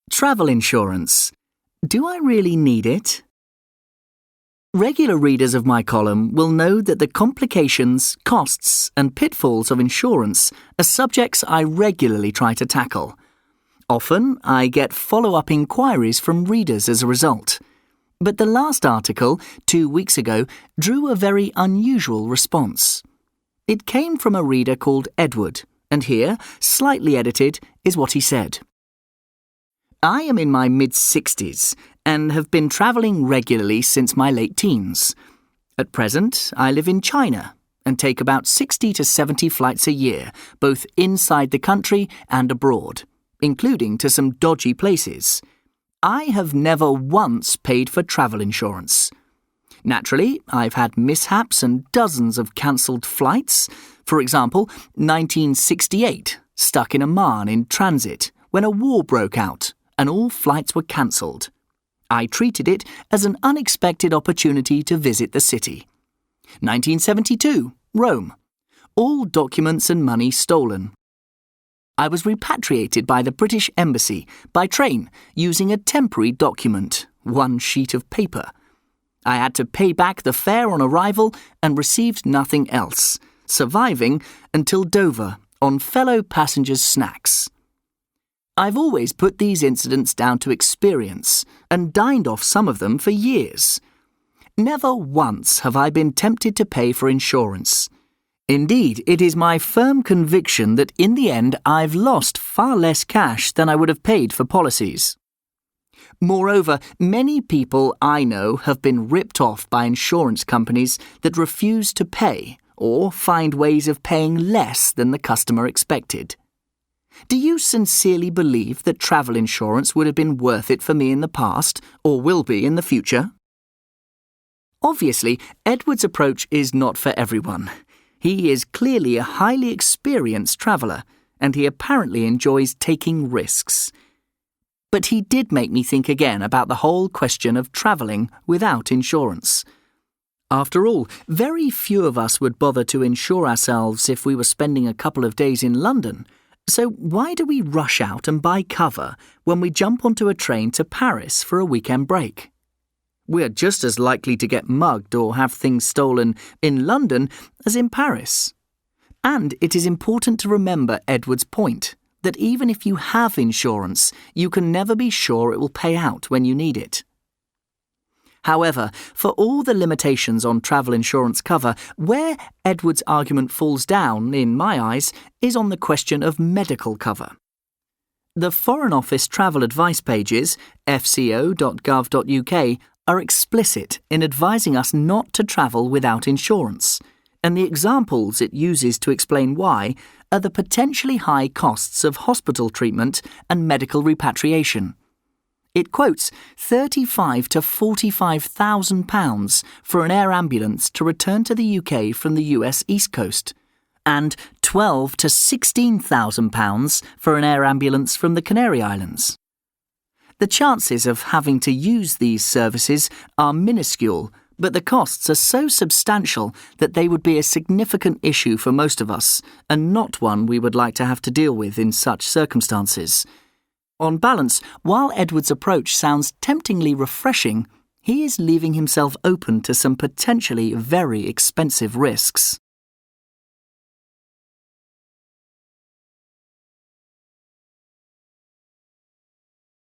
Travel insurance. Do I really need it? Regular readers of my column will know that the complications, costs, and pitfalls of insurance are subjects I regularly try to tackle. Often, I get follow-up inquiries from readers as a result. But the last article, 2 weeks ago, drew a very unusual response. It came from a reader called Edward, and here, slightly edited, is what he said. I am in my mid-60s and have been travelling regularly since my late teens. At present, I live in China and take about 60 to 70 flights a year, both inside the country and abroad, including to some dodgy places. I have never once paid for travel insurance. Naturally, I've had mishaps and dozens of cancelled flights. For example, 1968, stuck in Amman in transit when a war broke out and all flights were cancelled. I treated it as an unexpected opportunity to visit the city. 1972, Rome. All documents and money stolen. I was repatriated by the British Embassy by train using a temporary document, one sheet of paper. I had to pay back the fare on arrival and received nothing else, surviving until Dover on fellow passengers' snacks. I've always put these incidents down to experience and dined off some of them for years. Never once have I been tempted to pay for insurance. Indeed, it is my firm conviction that in the end I've lost far less cash than I would have paid for policies. Moreover, many people I know have been ripped off by insurance companies that refuse to pay or find ways of paying less than the customer expected. Do you sincerely believe that travel insurance would have been worth it for me in the past, or will be in the future? Obviously, Edward's approach is not for everyone. He is clearly a highly experienced traveller, and he apparently enjoys taking risks. But he did make me think again about the whole question of travelling without insurance. After all, very few of us would bother to insure ourselves if we were spending a couple of days in London. So why do we rush out and buy cover when we jump onto a train to Paris for a weekend break? We're just as likely to get mugged or have things stolen in London as in Paris. And it is important to remember Edward's point, that even if you have insurance, you can never be sure it will pay out when you need it. However, for all the limitations on travel insurance cover, where Edward's argument falls down, in my eyes, is on the question of medical cover. The Foreign Office travel advice pages, fco.gov.uk, are explicit in advising us not to travel without insurance, and the examples it uses to explain why are the potentially high costs of hospital treatment and medical repatriation. It quotes £35,000 to £45,000 for an air ambulance to return to the UK from the US East Coast, and £12,000 to £16,000 for an air ambulance from the Canary Islands. The chances of having to use these services are minuscule, but the costs are so substantial that they would be a significant issue for most of us, and not one we would like to have to deal with in such circumstances. On balance, while Edward's approach sounds temptingly refreshing, he is leaving himself open to some potentially very expensive risks.